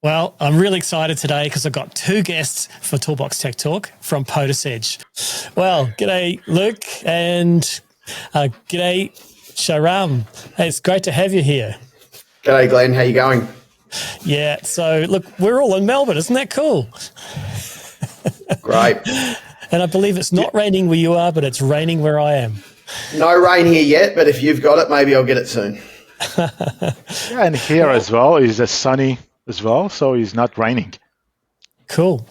Well, I'm really excited today because I've got two guests for Toolbox Tech Talk from PotisEdge. Well, g'day, Luke, and g'day, Shahram. Hey, it's great to have you here. G'day, Glenn. How you going? Yeah, so look, we're all in Melbourne. Isn't that cool? Great. And I believe it's not raining where you are, but it's raining where I am. No rain here yet, but if you've got it, maybe I'll get it soon. Yeah, and here as well is sunny as well, so it's not raining. Cool.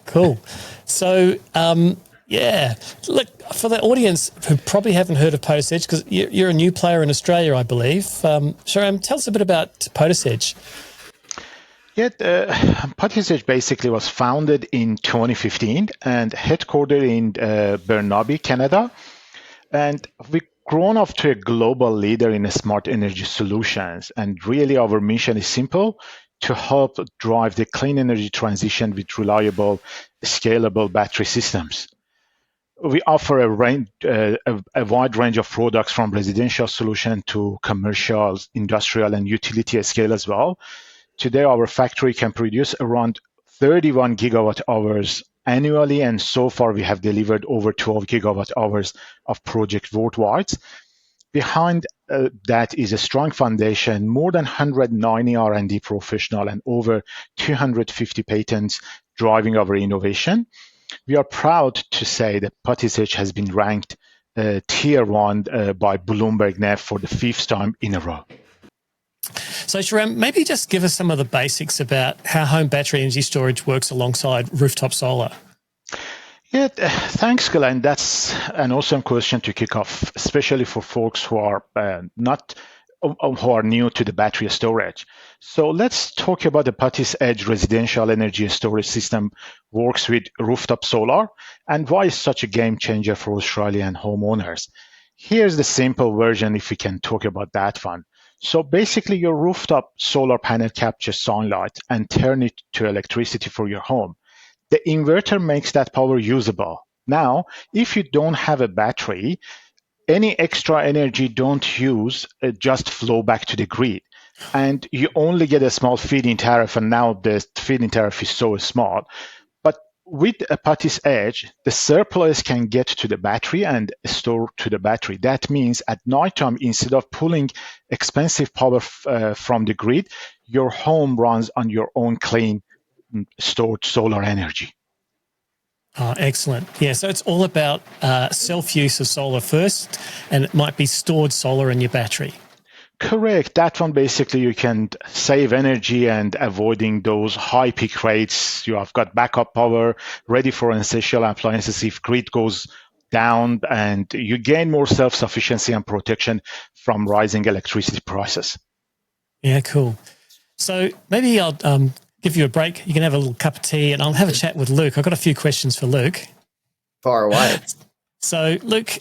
So, look, for the audience who probably haven't heard of PotisEdge, because you're a new player in Australia, I believe. Shahram, tell us a bit about PotisEdge. Yeah, PotisEdge basically was founded in 2015 and headquartered in Burnaby, Canada. And we've grown up to a global leader in smart energy solutions. And really our mission is simple: to help drive the clean energy transition with reliable, scalable battery systems. We offer a wide range of products from residential solution to commercial, industrial, and utility scale as well. Today, our factory can produce around 31 gigawatt hours annually, and so far we have delivered over 12 gigawatt hours of project worldwide. Behind that is a strong foundation, more than 190 R&D professional and over 250 patents driving our innovation. We are proud to say that PotisEdge has been ranked Tier 1 by Bloomberg NEF for the fifth time in a row. So, Shahram, maybe just give us some of the basics about how home battery energy storage works alongside rooftop solar. Yeah, thanks, Glenn. That's an awesome question to kick off, especially for folks who are who are new to the battery storage. So let's talk about the PotisEdge residential energy storage system works with rooftop solar and why it's such a game changer for Australian homeowners. Here's the simple version if we can talk about that one. So basically your rooftop solar panel captures sunlight and turn it to electricity for your home. The inverter makes that power usable. Now, if you don't have a battery, any extra energy don't use just flow back to the grid. And you only get a small feed-in tariff, and now the feed-in tariff is so small. But with a PotisEdge, the surplus can get to the battery and store to the battery. That means at nighttime, instead of pulling expensive power from the grid, your home runs on your own clean stored solar energy. Oh, excellent. Yeah, so it's all about self-use of solar first, and it might be stored solar in your battery. Correct. That one, basically, you can save energy and avoiding those high peak rates. You have got backup power ready for essential appliances if grid goes down, and you gain more self-sufficiency and protection from rising electricity prices. Yeah, cool. So maybe I'll give you a break. You can have a little cup of tea and I'll have a chat with Luke. I've got a few questions for Luke. Fire away. So, Luke,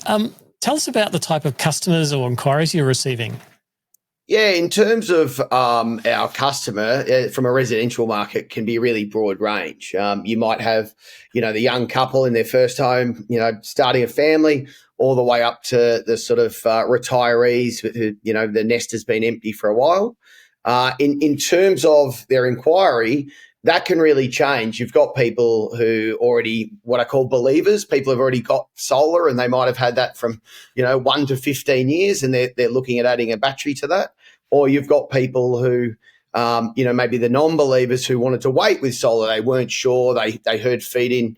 tell us about the type of customers or inquiries you're receiving. Yeah, in terms of our customer from a residential market can be a really broad range. You might have, the young couple in their first home, starting a family, all the way up to the sort of retirees who, the nest has been empty for a while. In terms of their inquiry, that can really change. You've got people who already, what I call believers, people have already got solar and they might have had that from, 1 to 15 years and they're looking at adding a battery to that. Or you've got people who, maybe the non-believers who wanted to wait with solar. They weren't sure. They heard feed-in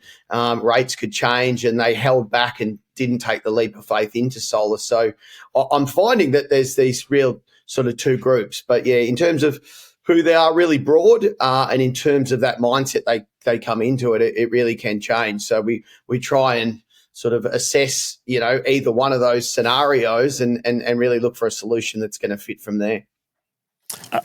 rates could change and they held back and didn't take the leap of faith into solar. So I'm finding that there's these real sort of two groups. But, yeah, in terms of who they are, really broad, and in terms of that mindset they come into it, it really can change. So we try and sort of assess, either one of those scenarios and really look for a solution that's going to fit from there.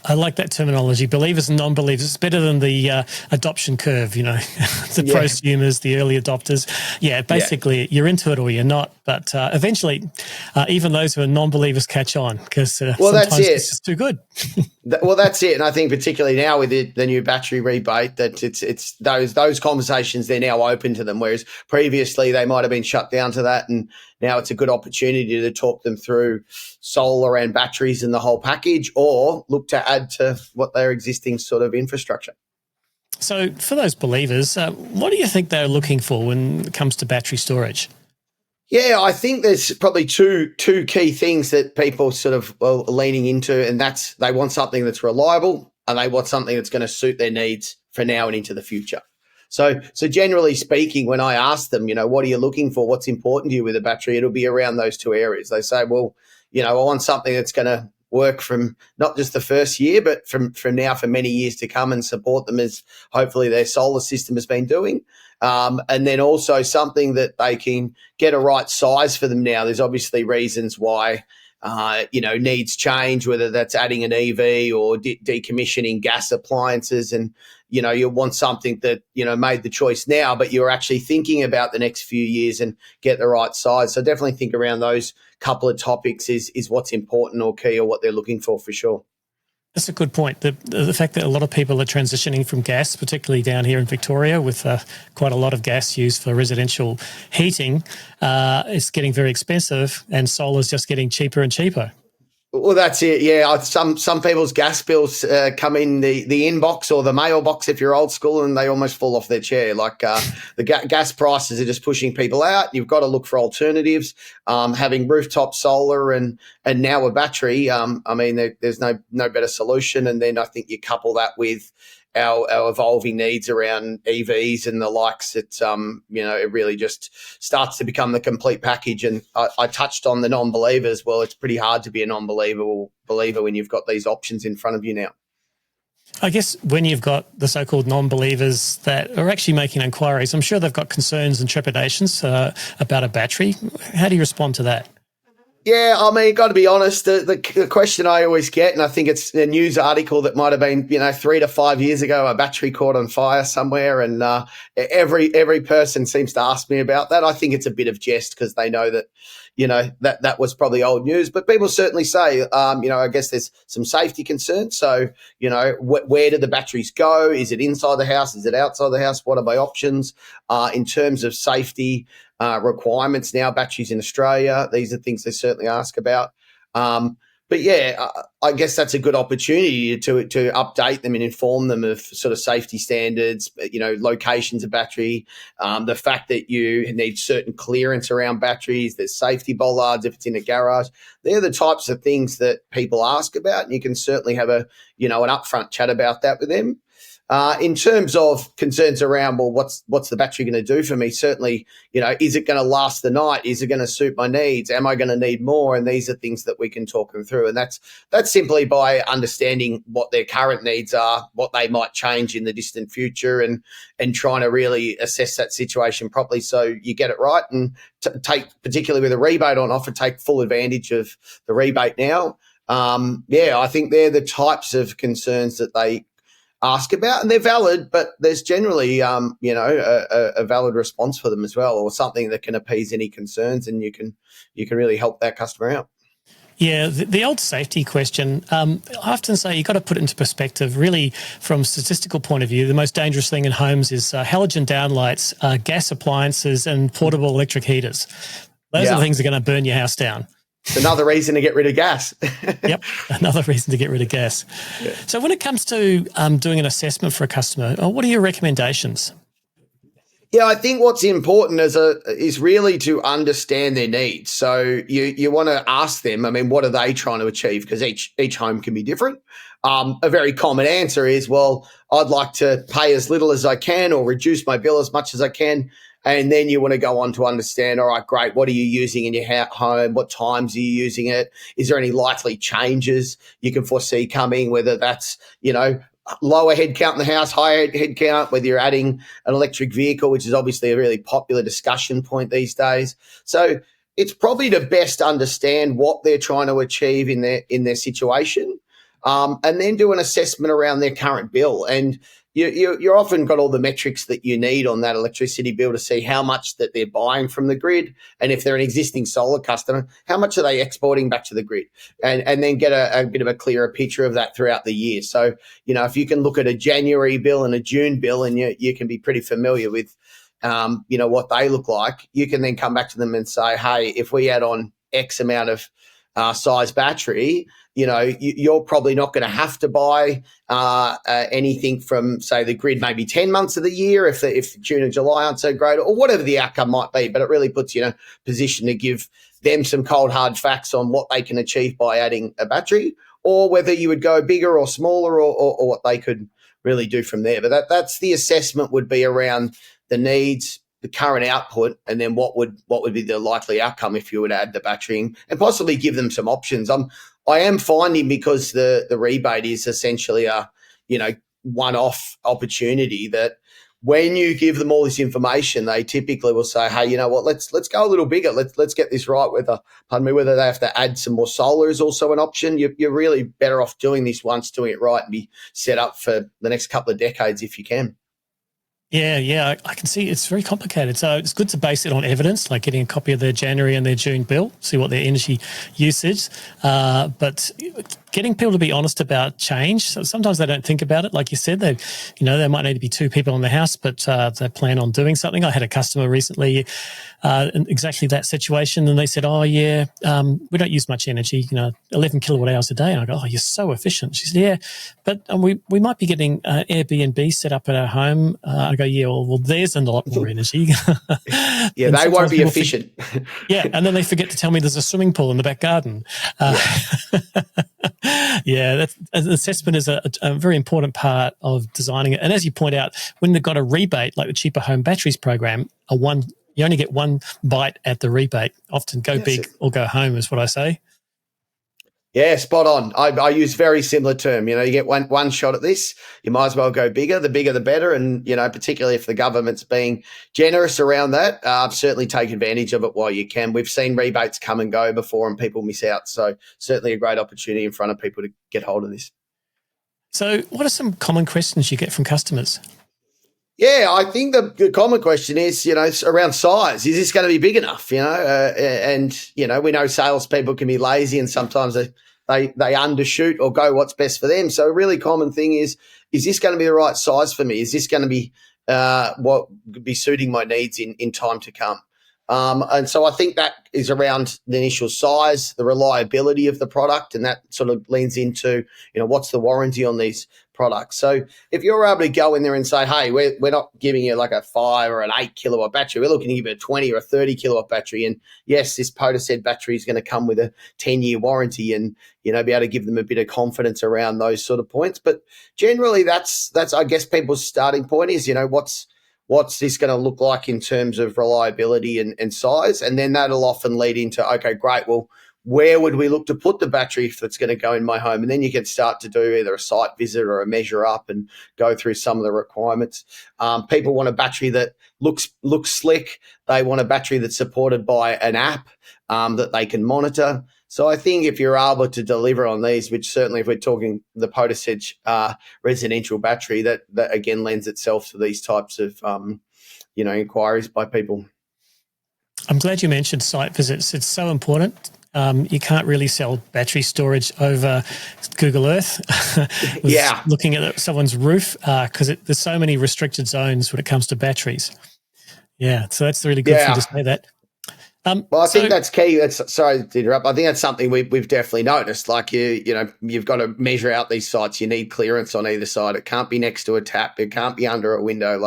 I like that terminology, believers and non-believers. It's better than the adoption curve, the prosumers, the early adopters. Yeah, basically you're into it or you're not. But eventually, even those who are non-believers catch on because sometimes it's just too good. Well, that's it. And I think particularly now with the new battery rebate, that it's those conversations, they're now open to them, whereas previously they might have been shut down to that. And now it's a good opportunity to talk them through solar and batteries and the whole package, or look to add to what their existing sort of infrastructure. So for those believers, what do you think they're looking for when it comes to battery storage? Yeah, I think there's probably two key things that people sort of are leaning into, and that's they want something that's reliable and they want something that's going to suit their needs for now and into the future. So generally speaking, when I ask them, what are you looking for? What's important to you with a battery? It'll be around those two areas. They say, well, I want something that's going to work from not just the first year, but from now for many years to come and support them as hopefully their solar system has been doing. And then also something that they can get a right size for them now. There's obviously reasons why, needs change, whether that's adding an EV or decommissioning gas appliances. And, you want something that, made the choice now, but you're actually thinking about the next few years and get the right size. So definitely think around those couple of topics is what's important or key or what they're looking for sure. That's a good point. The fact that a lot of people are transitioning from gas, particularly down here in Victoria with quite a lot of gas used for residential heating, is getting very expensive, and solar is just getting cheaper and cheaper. Well, that's it. Yeah, some people's gas bills come in the inbox or the mailbox if you're old school, and they almost fall off their chair. Like the gas prices are just pushing people out. You've got to look for alternatives. Having rooftop solar and now a battery. There's no better solution. And then I think you couple that with our evolving needs around EVs and the likes. It's it really just starts to become the complete package. And I touched on the non-believers. Well, it's pretty hard to be a believer when you've got these options in front of you now. I guess when you've got the so-called non-believers that are actually making inquiries, I'm sure they've got concerns and trepidations about a battery. How do you respond to that? Yeah, got to be honest, the question I always get, and I think it's a news article that might have been, 3 to 5 years ago, a battery caught on fire somewhere, and every person seems to ask me about that. I think it's a bit of jest because they know that, that was probably old news. But people certainly say, I guess there's some safety concerns. So, where do the batteries go? Is it inside the house? Is it outside the house? What are my options in terms of safety? Requirements now, batteries in Australia. These are things they certainly ask about. But yeah, I guess that's a good opportunity to update them and inform them of sort of safety standards, locations of battery, the fact that you need certain clearance around batteries, there's safety bollards if it's in a garage. They're the types of things that people ask about, and you can certainly have an upfront chat about that with them. In terms of concerns around, well, what's the battery going to do for me? Certainly, is it going to last the night? Is it going to suit my needs? Am I going to need more? And these are things that we can talk them through. And that's simply by understanding what their current needs are, what they might change in the distant future, and trying to really assess that situation properly so you get it right and take, particularly with a rebate on offer, take full advantage of the rebate now. I think they're the types of concerns that they ask about, and they're valid, but there's generally, a valid response for them as well, or something that can appease any concerns, and you can really help that customer out. Yeah, the old safety question, I often say you've got to put it into perspective. Really, from a statistical point of view, the most dangerous thing in homes is halogen downlights, gas appliances, and portable electric heaters. Those are the things that are going to burn your house down. Another reason to get rid of gas. Yep, another reason to get rid of gas. Yeah. So when it comes to doing an assessment for a customer, what are your recommendations? Yeah, I think what's important is really to understand their needs. So you want to ask them, what are they trying to achieve? Because each home can be different. A very common answer is, well, I'd like to pay as little as I can or reduce my bill as much as I can. And then you want to go on to understand, all right, great, what are you using in your home? What times are you using it? Is there any likely changes you can foresee coming, whether that's, lower head count in the house, higher head count, whether you're adding an electric vehicle, which is obviously a really popular discussion point these days. So it's probably to best understand what they're trying to achieve in their situation, and then do an assessment around their current bill. And you're often got all the metrics that you need on that electricity bill to see how much that they're buying from the grid, and if they're an existing solar customer, how much are they exporting back to the grid, and then get a bit of a clearer picture of that throughout the year. So, if you can look at a January bill and a June bill, and you can be pretty familiar with, what they look like, you can then come back to them and say, hey, if we add on X amount of size battery, you're probably not going to have to buy anything from, say, the grid maybe 10 months of the year if June and July aren't so great, or whatever the outcome might be. But it really puts you in a position to give them some cold, hard facts on what they can achieve by adding a battery, or whether you would go bigger or smaller, or what they could really do from there. But that's the assessment would be around the needs, the current output, and then what would be the likely outcome if you would add the battery and possibly give them some options. I am finding, because the rebate is essentially a one-off opportunity, that when you give them all this information, they typically will say, hey, you know what, let's go a little bigger. Let's get this right. Whether they have to add some more solar is also an option. You're really better off doing this once, doing it right, and be set up for the next couple of decades if you can. Yeah, I can see it's very complicated. So it's good to base it on evidence, like getting a copy of their January and their June bill, see what their energy usage. But getting people to be honest about change. So sometimes they don't think about it. Like you said, there might need to be 2 people in the house, but they plan on doing something. I had a customer recently in exactly that situation, and they said, "Oh yeah, we don't use much energy, 11 kilowatt hours a day." And I go, "Oh, you're so efficient." She said, "Yeah, but we might be getting Airbnb set up at our home." I go, "Yeah, well, there's a lot more energy." Yeah, they won't be efficient. Yeah, and then they forget to tell me there's a swimming pool in the back garden. Yeah, an assessment is a very important part of designing it. And as you point out, when they've got a rebate, like the Cheaper Home Batteries program, you only get one bite at the rebate. Often go big or go home is what I say. Yeah, spot on. I use very similar term. You get one shot at this. You might as well go bigger. The bigger, the better. And, particularly if the government's being generous around that, certainly take advantage of it while you can. We've seen rebates come and go before and people miss out. So certainly a great opportunity in front of people to get hold of this. So what are some common questions you get from customers? Yeah, I think the common question is, around size. Is this going to be big enough? And we know salespeople can be lazy and sometimes they undershoot or go what's best for them. So a really common thing is this going to be the right size for me? Is this going to be what could be suiting my needs in time to come? And so I think that is around the initial size, the reliability of the product, and that sort of leans into, what's the warranty on these products. So if you're able to go in there and say, hey, we're not giving you like a 5 or an 8 kilowatt battery, we're looking to give you a 20 or a 30 kilowatt battery. And yes, this PotisEdge battery is going to come with a 10-year warranty and, be able to give them a bit of confidence around those sort of points. But generally that's I guess people's starting point is, what's this going to look like in terms of reliability and size? And then that'll often lead into, okay, great, well, where would we look to put the battery if it's going to go in my home? And then you can start to do either a site visit or a measure up and go through some of the requirements. People want a battery that looks slick. They want a battery that's supported by an app that they can monitor. So I think if you're able to deliver on these, which certainly if we're talking the PotisEdge residential battery, that again lends itself to these types of inquiries by people. I'm glad you mentioned site visits. It's so important. You can't really sell battery storage over Google Earth. Looking at someone's roof because there's so many restricted zones when it comes to batteries. Yeah, so that's really good for you to say that. Well, I think that's key. Sorry to interrupt. I think that's something we've definitely noticed. Like you've got to measure out these sites. You need clearance on either side. It can't be next to a tap. It can't be under a window.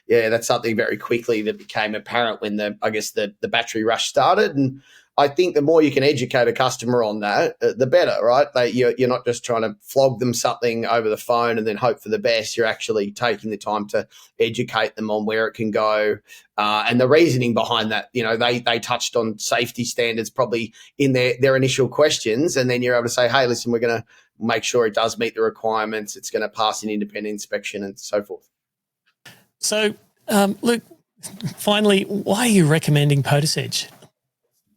That's something very quickly that became apparent when the battery rush started. And I think the more you can educate a customer on that, the better, right? You're not just trying to flog them something over the phone and then hope for the best. You're actually taking the time to educate them on where it can go and the reasoning behind that. They touched on safety standards probably in their initial questions, and then you're able to say, hey, listen, we're going to make sure it does meet the requirements. It's going to pass an independent inspection and so forth. So, Luke, finally, why are you recommending PotisEdge?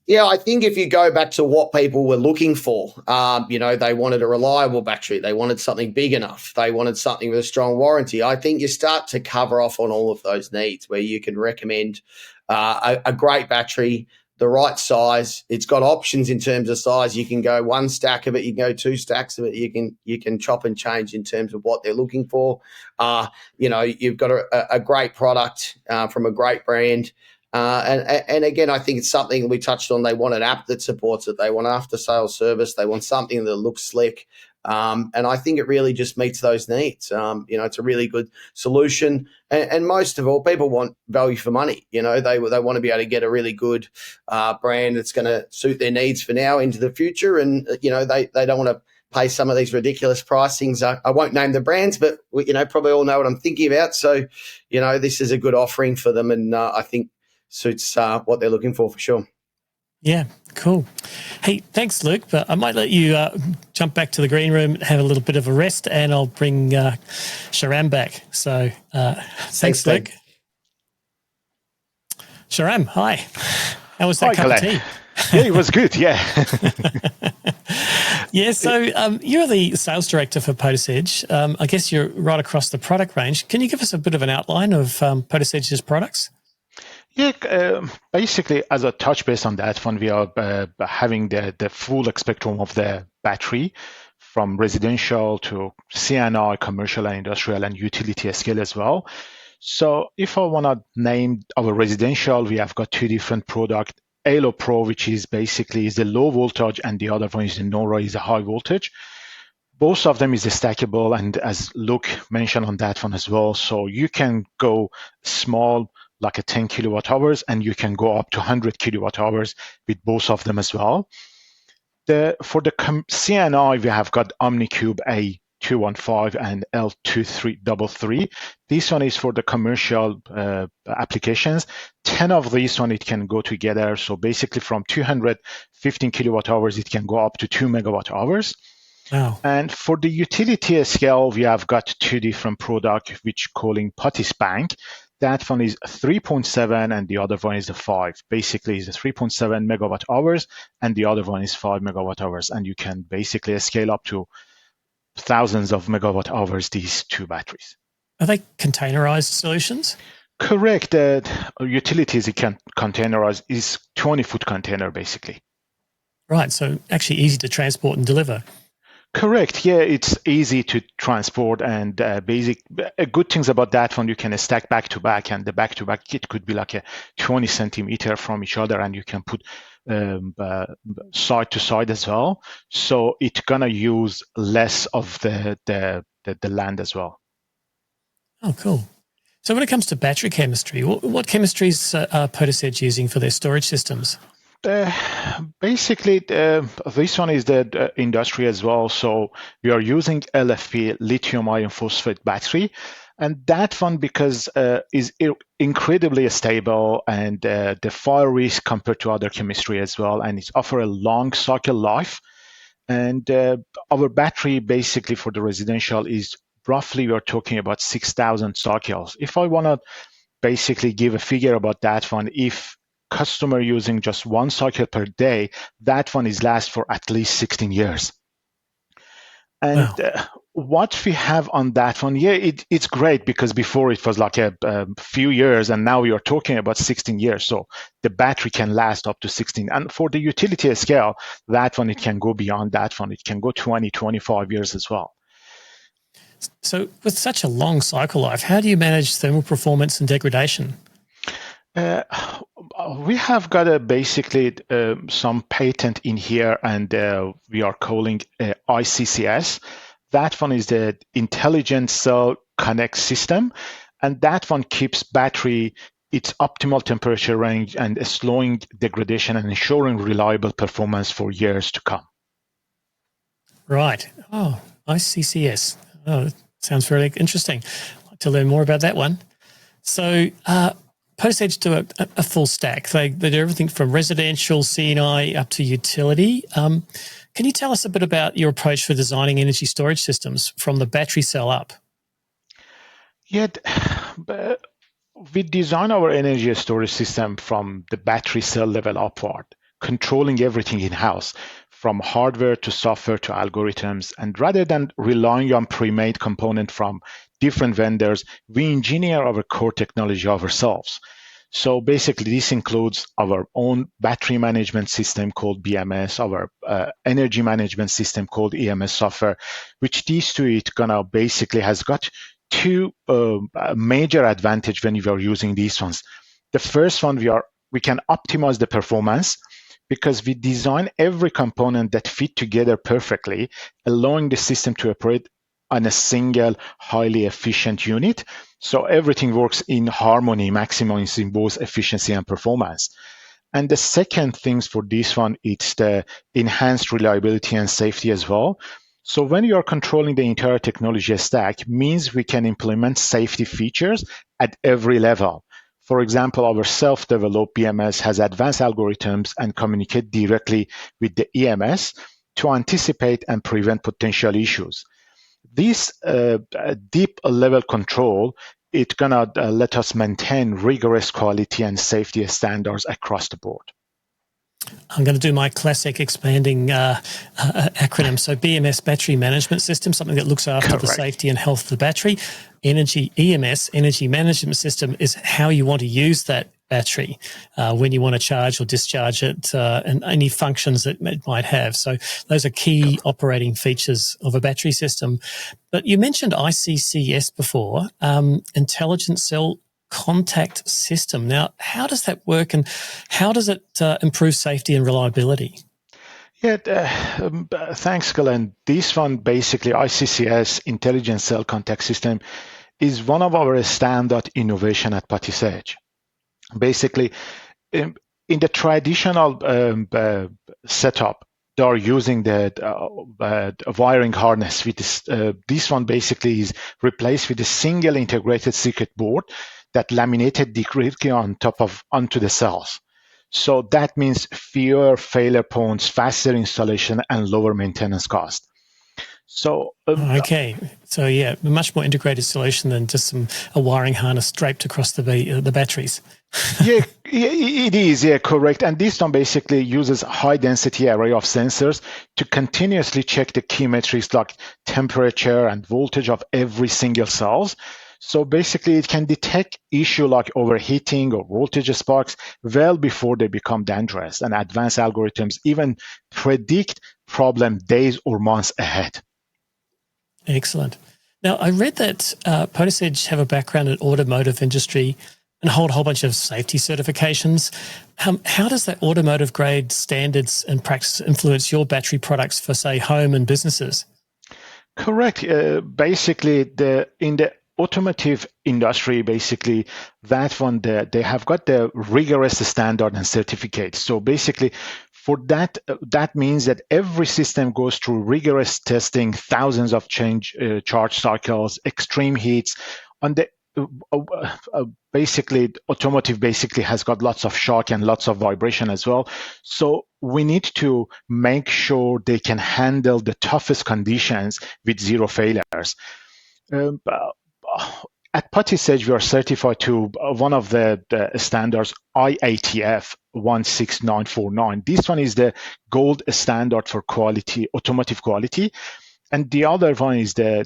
Yeah, I think if you go back to what people were looking for, they wanted a reliable battery. They wanted something big enough. They wanted something with a strong warranty. I think you start to cover off on all of those needs where you can recommend a great battery, the right size. It's got options in terms of size. You can go 1 stack of it. You can go 2 stacks of it. You can chop and change in terms of what they're looking for. You've got a great product from a great brand. And again, I think it's something we touched on. They want an app that supports it. They want after-sales service. They want something that looks slick. And I think it really just meets those needs. It's a really good solution. And most of all, people want value for money. They want to be able to get a really good brand that's going to suit their needs for now into the future. And, they don't want to pay some of these ridiculous pricings. I won't name the brands, but, probably all know what I'm thinking about. So, this is a good offering for them. And I think suits what they're looking for sure. Yeah, cool. Hey, thanks, Luke. But I might let you jump back to the green room, have a little bit of a rest, and I'll bring Shahram back. So thanks, Luke. Shahram, hi. How was that cup of tea? Yeah, it was good, yeah. Yeah, so you're the sales director for PotisEdge. I guess you're right across the product range. Can you give us a bit of an outline of PotisEdge's products? Yeah, basically, as a touch base on that one, we are having the full spectrum of the battery from residential to C&I, commercial and industrial and utility scale as well. So if I want to name our residential, we have got two different products. Halo Pro, which is basically the low voltage, and the other one is the Nora, is a high voltage. Both of them is stackable, and as Luke mentioned on that one as well, so you can go small, like a 10 kilowatt hours, and you can go up to 100 kilowatt hours with both of them as well. For the C&I, we have got OmniCube A215 and L2333. This one is for the commercial applications. 10 of these one, it can go together. So basically from 215 kilowatt hours, it can go up to 2 megawatt hours. Wow. And for the utility scale, we have got two different products, which calling PotisBank. That one is 3.7 and the other one is the 5. Basically, it's a 3.7 megawatt hours and the other one is 5 megawatt hours. And you can basically scale up to thousands of megawatt hours, these two batteries. Are they containerized solutions? Correct. Utilities, it can containerize, is 20-foot container, basically. Right. So actually easy to transport and deliver. Correct. Yeah, it's easy to transport, and good things about that one, you can stack back to back, and the back to back it could be like a 20 centimeter from each other, and you can put side to side as well. So it's gonna use less of the land as well. Oh, cool. So when it comes to battery chemistry, what chemistries are PotisEdge using for their storage systems? Basically, this one is the industry as well. So we are using LFP, lithium iron phosphate battery, and that one because is incredibly stable and the fire risk compared to other chemistry as well, and it's offer a long cycle life. And our battery basically for the residential is roughly, we're talking about 6,000 cycles. If I want to basically give a figure about that one, if customer using just one cycle per day, that one is last for at least 16 years. And wow. What we have on that one, yeah, it's great because before it was like a few years, and now we are talking about 16 years. So the battery can last up to 16. And for the utility scale, that one, it can go beyond that one. It can go 20, 25 years as well. So with such a long cycle life, how do you manage thermal performance and degradation? We have got basically some patent in here, and we are calling ICCS. That one is the Intelligent Cell Connect System, and that one keeps battery its optimal temperature range and slowing degradation and ensuring reliable performance for years to come. Right. Oh, ICCS. Oh, sounds very interesting. I'd like to learn more about that one. So, PotisEdge do a full stack. They do everything from residential, C&I, up to utility. Can you tell us a bit about your approach for designing energy storage systems from the battery cell up? Yeah, we design our energy storage system from the battery cell level upward, controlling everything in-house, from hardware to software to algorithms. And rather than relying on pre-made components from different vendors, we engineer our core technology ourselves. So basically, this includes our own battery management system called BMS, our energy management system called EMS software, which these two, it gonna basically has got two major advantage when you are using these ones. The first one, we can optimize the performance because we design every component that fit together perfectly, allowing the system to operate on a single, highly efficient unit. So everything works in harmony, maximizing both efficiency and performance. And the second things for this one, it's the enhanced reliability and safety as well. So when you are controlling the entire technology stack, means we can implement safety features at every level. For example, our self-developed BMS has advanced algorithms and communicate directly with the EMS to anticipate and prevent potential issues. This deep level control, it's gonna let us maintain rigorous quality and safety standards across the board. I'm going to do my classic expanding acronym. So BMS, battery management system, something that looks after the safety and health of the battery. EMS, energy management system, is how you want to use that battery when you want to charge or discharge it, and any functions that it might have. So those are key operating features of a battery system. But you mentioned ICCS before, intelligent cell contact system. Now, how does that work, and how does it improve safety and reliability? Yeah, thanks, Glenn. This one, basically, ICCS, Intelligent Cell Contact System, is one of our standard innovation at PotisEdge. Basically, in the traditional setup, they are using the wiring harness. With this one basically is replaced with a single integrated circuit board that laminated directly onto the cells. So that means fewer failure points, faster installation, and lower maintenance cost. So okay, so yeah, a much more integrated solution than just a wiring harness draped across the batteries. yeah, it is. Yeah, correct. And this one basically uses a high density array of sensors to continuously check the key metrics like temperature and voltage of every single cells. So basically, it can detect issue like overheating or voltage sparks well before they become dangerous. And advanced algorithms even predict problem days or months ahead. Excellent. Now, I read that PotisEdge have a background in automotive industry and hold a whole bunch of safety certifications. How does that automotive grade standards and practice influence your battery products for, say, home and businesses? Correct. Basically, in the automotive industry, basically, that one, they have got the rigorous standard and certificate. So basically, for that, that means that every system goes through rigorous testing, thousands of charge cycles, extreme heats. On the basically, automotive basically has got lots of shock and lots of vibration as well. So we need to make sure they can handle the toughest conditions with zero failures. At PotisEdge, we are certified to one of the standards, IATF 16949. This one is the gold standard for quality, automotive quality. And the other one is the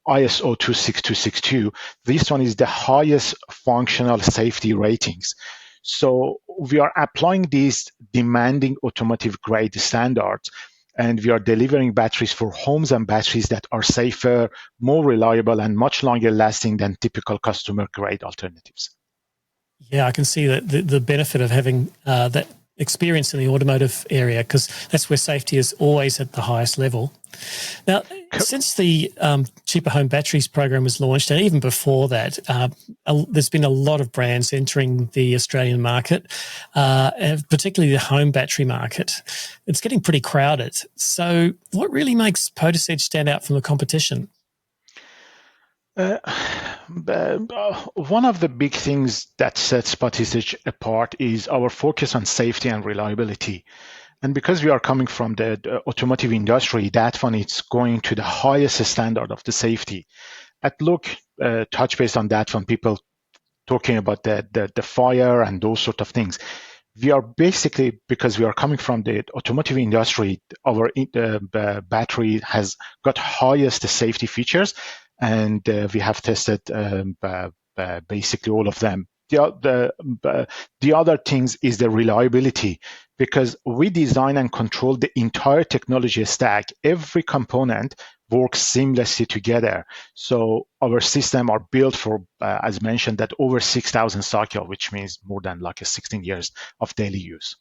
ISO 26262. This one is the highest functional safety ratings. So we are applying these demanding automotive grade standards, and we are delivering batteries for homes and batteries that are safer, more reliable, and much longer lasting than typical customer grade alternatives. Yeah, I can see the benefit of having that experience in the automotive area, because that's where safety is always at the highest level. Now, since the Cheaper Home Batteries program was launched, and even before that, there's been a lot of brands entering the Australian market, particularly the home battery market. It's getting pretty crowded. So what really makes PotisEdge stand out from the competition? One of the big things that sets PotisEdge apart is our focus on safety and reliability. And because we are coming from the automotive industry, that one is going to the highest standard of the safety. At Luke, touch base on that one, people talking about the fire and those sort of things. We are basically, because we are coming from the automotive industry, our battery has got highest safety features, and we have tested basically all of them. the other things is the reliability, because we design and control the entire technology stack. Every component works seamlessly together. So our system are built for, as mentioned, that over 6,000 cycle, which means more than like a 16 years of daily use.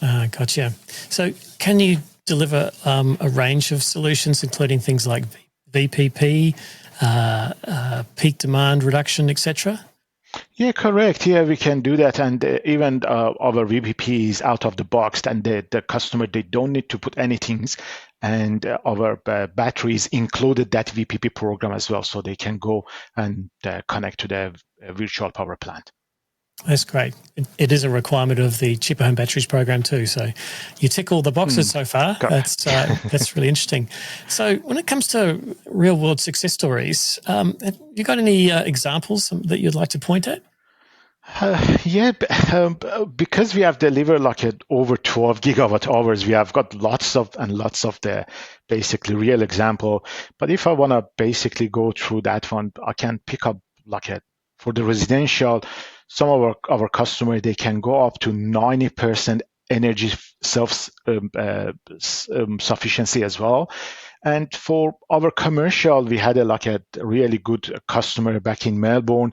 Gotcha. So can you deliver a range of solutions, including things like VPP, peak demand reduction, etc.? Yeah, correct. Yeah, we can do that. And even our VPP is out of the box, and the customer, they don't need to put anything. And our batteries included that VPP program as well, so they can go and connect to the virtual power plant. That's great. It is a requirement of the Cheaper Home Batteries program too. So you tick all the boxes so far. That's really interesting. So when it comes to real world success stories, have you got any examples that you'd like to point at? Because we have delivered like over 12 gigawatt hours, we have got lots of the basically real example. But if I want to basically go through that one, I can pick up for the residential. Some of our customers, they can go up to 90% energy self-sufficiency as well. And for our commercial, we had a really good customer back in Melbourne.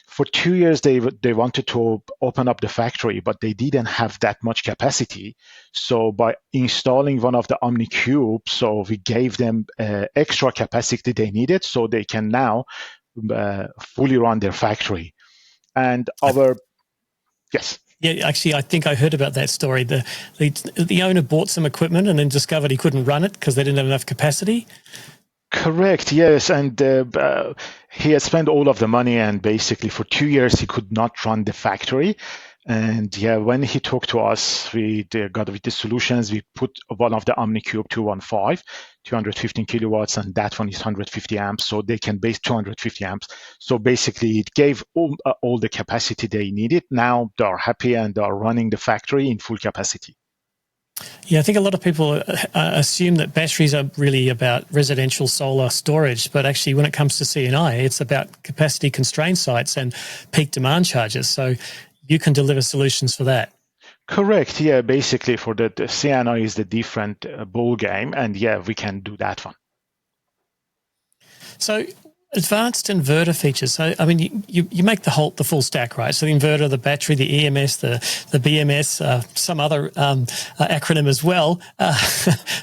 For 2 years, they wanted to open up the factory, but they didn't have that much capacity. So by installing one of the OmniCube, so we gave them extra capacity they needed, so they can now fully run their factory. And yes. Yeah, actually, I think I heard about that story. The owner bought some equipment and then discovered he couldn't run it because they didn't have enough capacity. Correct, yes. And he had spent all of the money, and basically for 2 years, he could not run the factory. And yeah, when he talked to us, we got with the solutions. We put one of the OmniCube 215, 215 kilowatts, and that one is 150 amps. So they can base 250 amps. So basically, it gave all the capacity they needed. Now they're happy and they're running the factory in full capacity. Yeah, I think a lot of people assume that batteries are really about residential solar storage, but actually when it comes to C&I, it's about capacity constrained sites and peak demand charges. So you can deliver solutions for that. Correct. Yeah, basically for the C&I is the different ball game, and yeah, we can do that one. So advanced inverter features. So I mean, you make the full stack, right? So the inverter, the battery, the EMS, the BMS, some other acronym as well.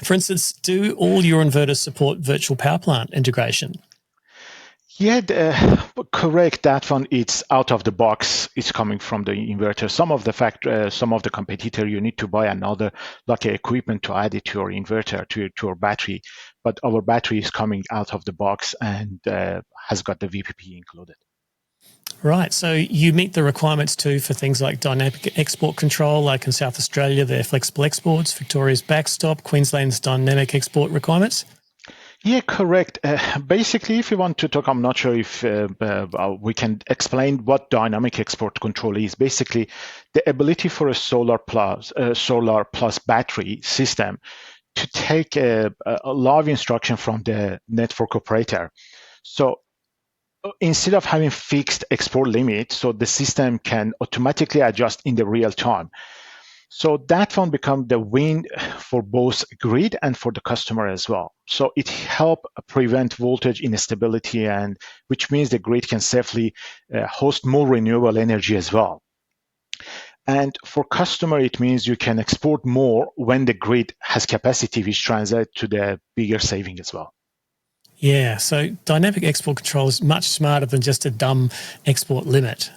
For instance, do all your inverters support virtual power plant integration? Yeah, correct. That one, it's out of the box. It's coming from the inverter. Some of the competitor, you need to buy another equipment to add it to your inverter, to your battery. But our battery is coming out of the box and has got the VPP included. Right. So you meet the requirements too for things like dynamic export control, like in South Australia, their flexible exports, Victoria's backstop, Queensland's dynamic export requirements. Yeah, correct. Basically, if you want to talk, I'm not sure if we can explain what dynamic export control is. Basically, the ability for a solar plus battery system to take a live instruction from the network operator. So instead of having fixed export limit, so the system can automatically adjust in the real time. So that one becomes the win for both grid and for the customer as well. So it helps prevent voltage instability, and which means the grid can safely host more renewable energy as well. And for customer, it means you can export more when the grid has capacity, which translates to the bigger saving as well. Yeah, so dynamic export control is much smarter than just a dumb export limit.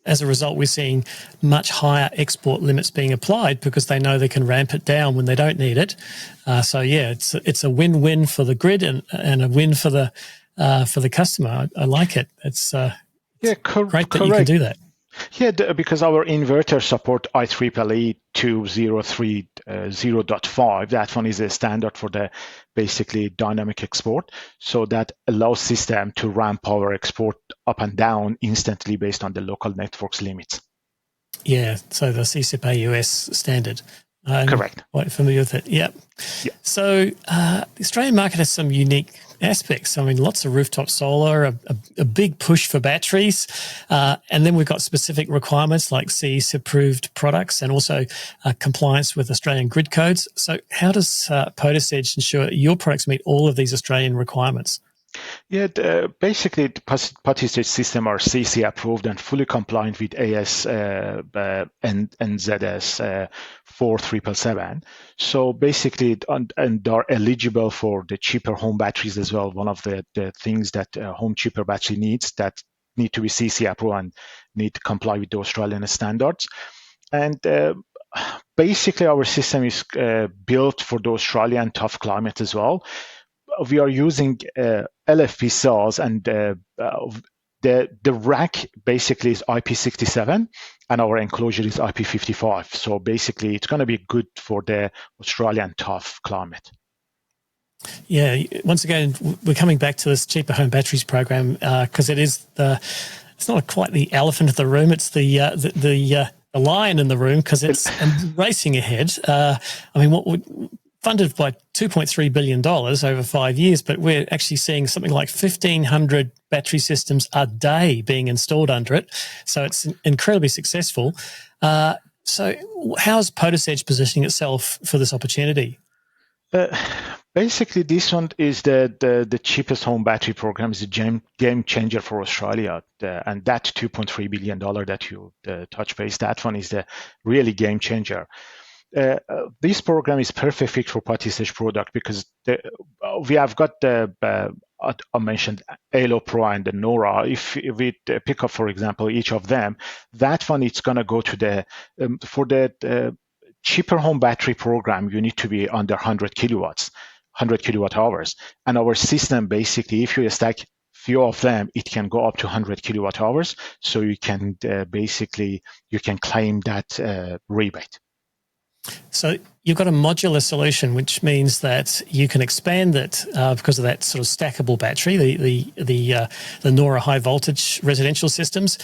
As a result, we're seeing much higher export limits being applied because they know they can ramp it down when they don't need it. So yeah, it's a win-win for the grid and a win for the customer. I like it. It's great that you can do that. Yeah, because our inverter support IEEE 2030.5. That one is a standard for the basically dynamic export. So that allows system to ramp power export up and down instantly based on the local network's limits. Yeah, so the CCPA US standard. I'm correct. quite familiar with it. Yep. Yeah. So the Australian market has some unique aspects. I mean, lots of rooftop solar, a big push for batteries, and then we've got specific requirements like CES-approved products and also compliance with Australian grid codes. So how does PotisEdge ensure your products meet all of these Australian requirements? Yeah, basically, the PotisEdge system are CC approved and fully compliant with AS and NZS 4777. So basically, and are eligible for the cheaper home batteries as well. One of the things that home cheaper battery needs that need to be CC approved and need to comply with the Australian standards. And basically, our system is built for the Australian tough climate as well. We are using LFP cells, and the rack basically is IP67, and our enclosure is IP55. So basically, it's going to be good for the Australian tough climate. Yeah, once again, we're coming back to this cheaper home batteries program because it's not quite the elephant in the room; it's the lion in the room because it's racing ahead. I mean, funded by $2.3 billion over 5 years, but we're actually seeing something like 1,500 battery systems a day being installed under it. So it's incredibly successful. So how is PotisEdge positioning itself for this opportunity? Basically, this one is the cheapest home battery program. Is a game changer for Australia, and that $2.3 billion that you touch base, that one is the really game changer. This program is perfect fit for PotisEdge product because we have got I mentioned ALO Pro and the NORA. If we pick up, for example, each of them, that one it's going to go to the for the cheaper home battery program. You need to be under 100 kilowatts, 100 kilowatt hours, and our system basically, if you stack few of them, it can go up to 100 kilowatt hours. So you can basically you can claim that rebate. So you've got a modular solution, which means that you can expand it because of that sort of stackable battery, the NORA high voltage residential systems.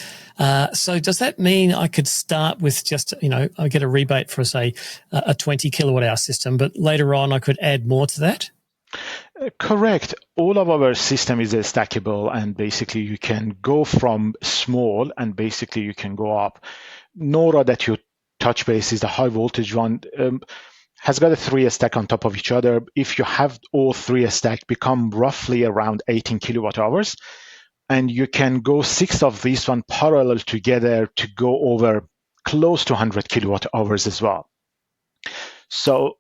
So does that mean I could start with just, I get a rebate for, say, a 20 kilowatt hour system, but later on I could add more to that? Correct. All of our system is stackable, and basically you can go from small and basically you can go up. NORA that you touch base is the high voltage one, has got a 3 stack on top of each other. If you have all 3 stacked, become roughly around 18 kilowatt hours, and you can go 6 of these one parallel together to go over close to 100 kilowatt hours as well. So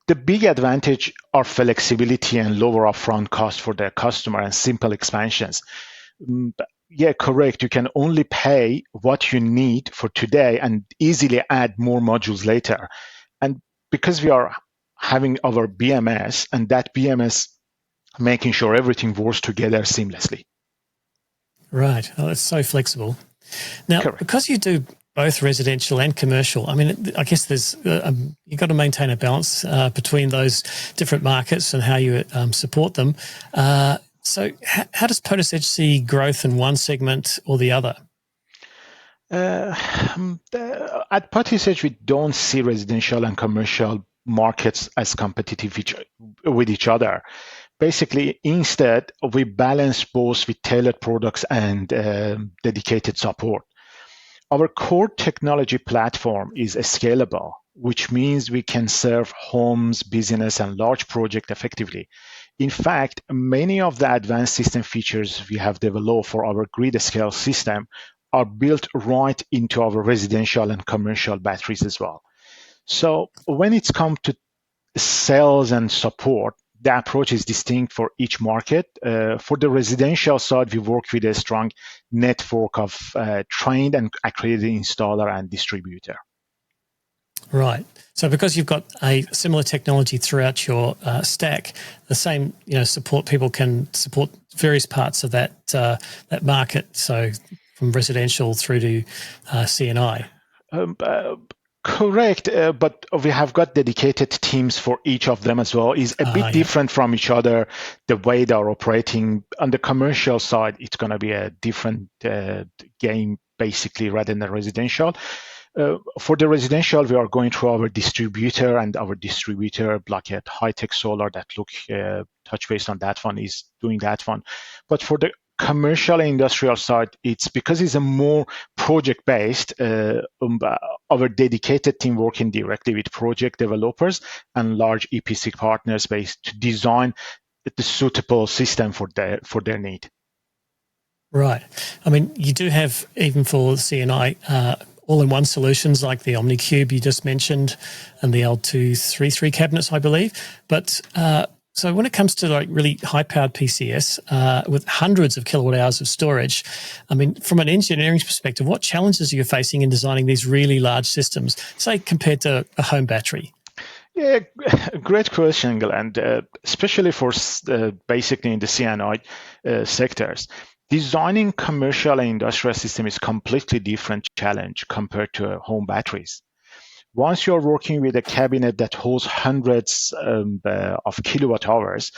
the big advantage are flexibility and lower upfront cost for the customer and simple expansions. Yeah, correct. You can only pay what you need for today and easily add more modules later. And because we are having our BMS, and that BMS making sure everything works together seamlessly. Right. Oh, it's so flexible. Now, correct. Because you do both residential and commercial, I mean, I guess there's you've got to maintain a balance between those different markets and how you support them. So how does PotisEdge see growth in one segment or the other? At PotisEdge, we don't see residential and commercial markets as competitive with each other. Basically, instead, we balance both with tailored products and dedicated support. Our core technology platform is scalable, which means we can serve homes, business, and large projects effectively. In fact, many of the advanced system features we have developed for our grid scale system are built right into our residential and commercial batteries as well. So when it's come to sales and support, the approach is distinct for each market. For the residential side, we work with a strong network of trained and accredited installer and distributor. Right. So because you've got a similar technology throughout your stack, the same support people can support various parts of that that market. So from residential through to C&I. Correct, but we have got dedicated teams for each of them as well. Is a bit different from each other, the way they're operating. On the commercial side, it's going to be a different game, basically, rather than the residential. For the residential, we are going through our distributor, and our distributor, like at High Tech Solar that Luke touch base on that one, is doing that one. But for the commercial and industrial side, it's because it's a more project-based, our dedicated team working directly with project developers and large EPC partners based to design the suitable system for their need. Right. I mean, you do have, even for CNI, all-in-one solutions like the OmniCube you just mentioned and the L233 cabinets, I believe. But so when it comes to like really high-powered PCS with hundreds of kilowatt hours of storage, I mean, from an engineering perspective, what challenges are you facing in designing these really large systems, say, compared to a home battery? Yeah, great question, Glenn, especially for basically in the CNI sectors. Designing commercial and industrial system is completely different challenge compared to home batteries. Once you're working with a cabinet that holds hundreds of kilowatt hours,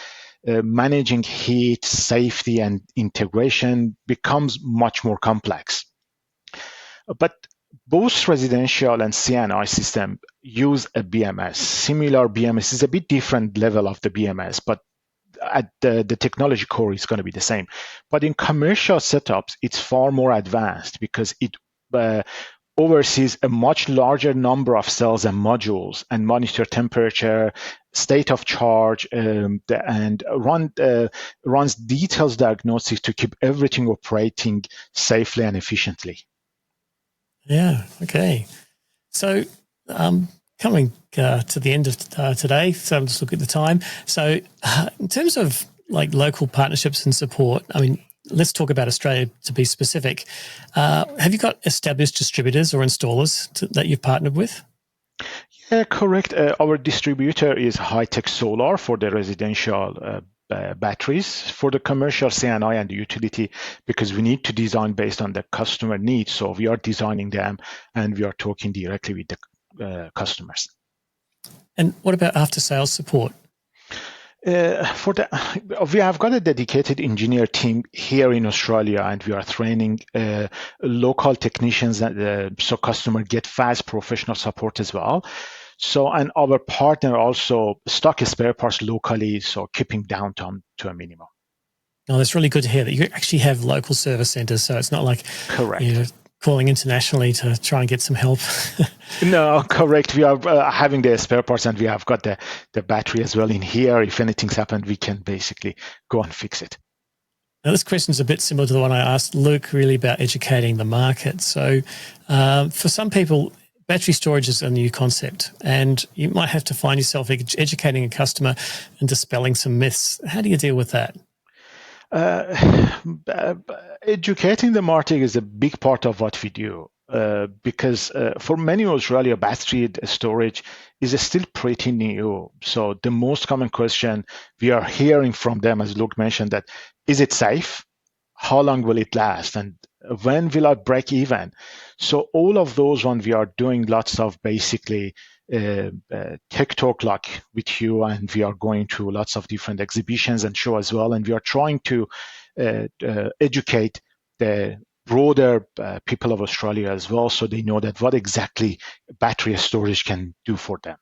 managing heat, safety, and integration becomes much more complex. But both residential and CNI system use a BMS. Similar BMS is a bit different level of the BMS, but at the technology core is going to be the same. But in commercial setups, it's far more advanced because it oversees a much larger number of cells and modules and monitor temperature, state of charge, and runs detailed diagnostics to keep everything operating safely and efficiently. Yeah, okay. So coming to the end of today, so I'm just looking at the time. So in terms of like local partnerships and support, I mean, let's talk about Australia to be specific. Have you got established distributors or installers that you've partnered with? Yeah, correct. Our distributor is High-Tech Solar for the residential batteries. For the commercial CNI and the utility, because we need to design based on the customer needs. So we are designing them and we are talking directly with the customers. And what about after-sales support? We have got a dedicated engineer team here in Australia, and we are training local technicians so customer get fast professional support as well. So, and our partner also stock spare parts locally, so keeping downtime to a minimum. Oh, that's really good to hear that you actually have local service centers. So it's not like correct. You know, calling internationally to try and get some help. No, correct. We are having the spare parts, and we have got the battery as well in here. If anything's happened, we can basically go and fix it. Now, this question is a bit similar to the one I asked Luke, really about educating the market. So for some people, battery storage is a new concept, and you might have to find yourself educating a customer and dispelling some myths. How do you deal with that? Educating the market is a big part of what we do because for many Australia, battery storage is still pretty new. So the most common question we are hearing from them, as Luke mentioned, that is it safe? How long will it last? And when will I break even? So all of those ones, we are doing lots of basically tech talk like with you, and we are going to lots of different exhibitions and show as well. And we are trying to educate the broader people of Australia as well, so they know that what exactly battery storage can do for them.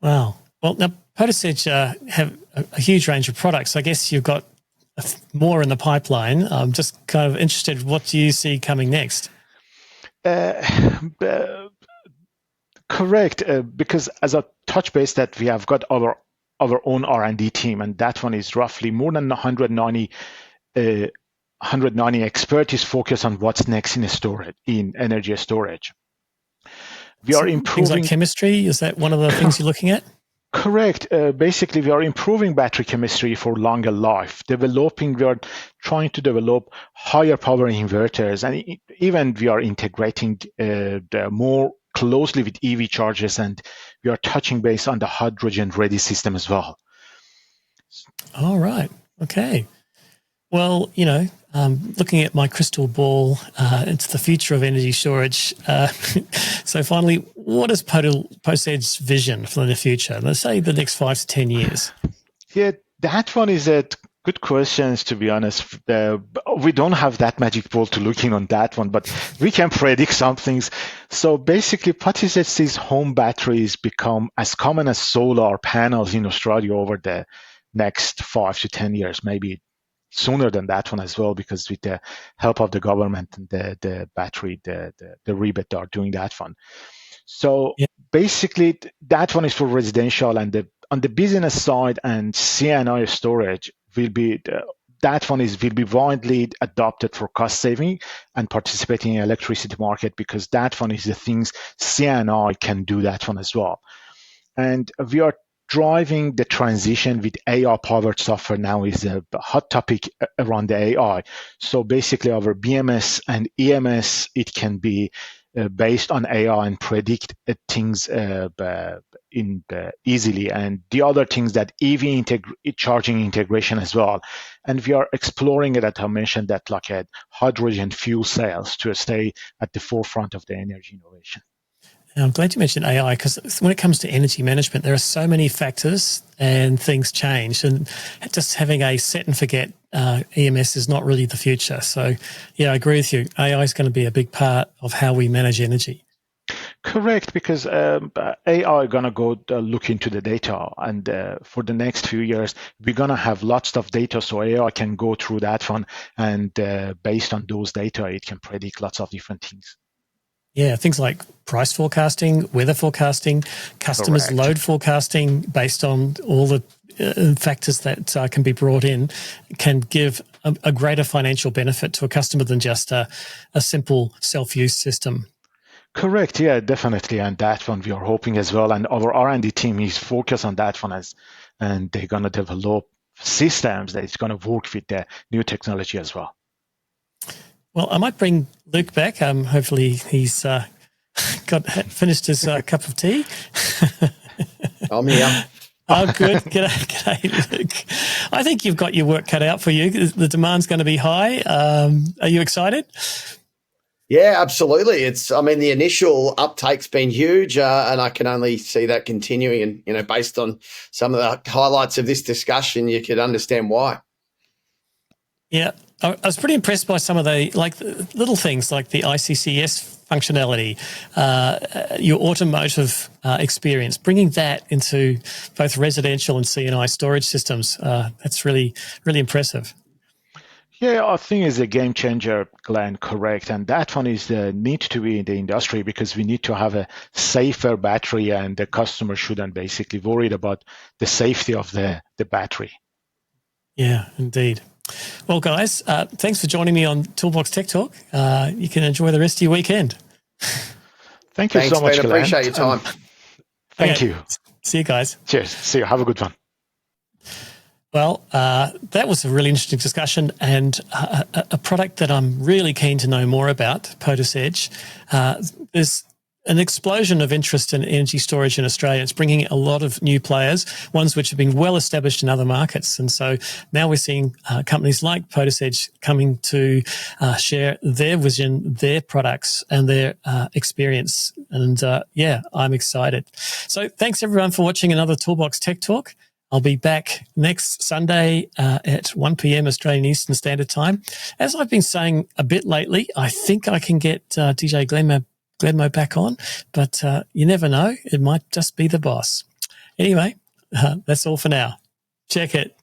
Wow. Well, now PotisEdge have a huge range of products. I guess you've got more in the pipeline. I'm just kind of interested, what do you see coming next? Correct, because as a touch base that we have got our own R&D team, and that one is roughly more than 190 experts focused on what's next in energy storage. We are improving things like chemistry. Is that one of the things you're looking at? Correct. Basically, we are improving battery chemistry for longer life. We are trying to develop higher power inverters, and even we are integrating more closely with EV chargers, and we are touching base on the hydrogen-ready system as well. All right. Okay. Well, looking at my crystal ball into the future of energy storage. So finally, what is PotisEdge's vision for the future? Let's say the next 5 to 10 years. Yeah, that one is a good question, to be honest. We don't have that magic ball to look in on that one, but we can predict some things. So basically, PotisEdge sees home batteries become as common as solar panels in Australia over the next 5 to 10 years, maybe sooner than that one as well, because with the help of the government and the battery, the rebate they are doing that one. So basically, that one is for residential, and on the business side and C&I storage will be that one will be widely adopted for cost saving and participating in electricity market, because that one is the things C&I can do that one as well. And we are driving the transition with AI-powered software now is a hot topic around the AI. So basically our BMS and EMS, it can be based on AI and predict things easily. And the other things that EV charging integration as well. And we are exploring it, as I mentioned, that like a hydrogen fuel cells to stay at the forefront of the energy innovation. I'm glad you mentioned AI, because when it comes to energy management, there are so many factors and things change, and just having a set and forget EMS is not really the future. So, yeah, I agree with you. AI is going to be a big part of how we manage energy. Correct, because AI going to go look into the data, and for the next few years, we're going to have lots of data, so AI can go through that one, and based on those data, it can predict lots of different things. Yeah, things like price forecasting, weather forecasting, customers' load forecasting, based on all the factors that can be brought in, can give a greater financial benefit to a customer than just a simple self-use system. Correct. Yeah, definitely. And that one we are hoping as well. And our R&D team is focused on that one, and they're going to develop systems that is going to work with the new technology as well. Well, I might bring Luke back. Hopefully he's finished his cup of tea. I'm here. Oh, good. G'day, Luke. I think you've got your work cut out for you. The demand's going to be high. Are you excited? Yeah, absolutely. The initial uptake's been huge, and I can only see that continuing. And, based on some of the highlights of this discussion, you could understand why. Yeah, I was pretty impressed by some of the little things like the ICCS functionality, your automotive experience, bringing that into both residential and C&I storage systems. That's really, really impressive. Yeah, I think it's a game changer, Glenn, correct. And that one is the need to be in the industry, because we need to have a safer battery, and the customer shouldn't basically worried about the safety of the battery. Yeah, indeed. Well, guys, thanks for joining me on Toolbox Tech Talk. You can enjoy the rest of your weekend. Thanks so much, Glenn. Appreciate your time. Thank you. See you guys. Cheers. See you. Have a good one. Well, that was a really interesting discussion, and a product that I'm really keen to know more about, PotisEdge. There's an explosion of interest in energy storage in Australia. It's bringing a lot of new players, ones which have been well established in other markets. And so now we're seeing companies like PotisEdge coming to share their vision, their products, and their experience. And I'm excited. So thanks everyone for watching another Toolbox Tech Talk. I'll be back next Sunday at 1 p.m. Australian Eastern Standard Time. As I've been saying a bit lately, I think I can get DJ Glenmo back on, but you never know. It might just be the boss. Anyway, that's all for now. Check it.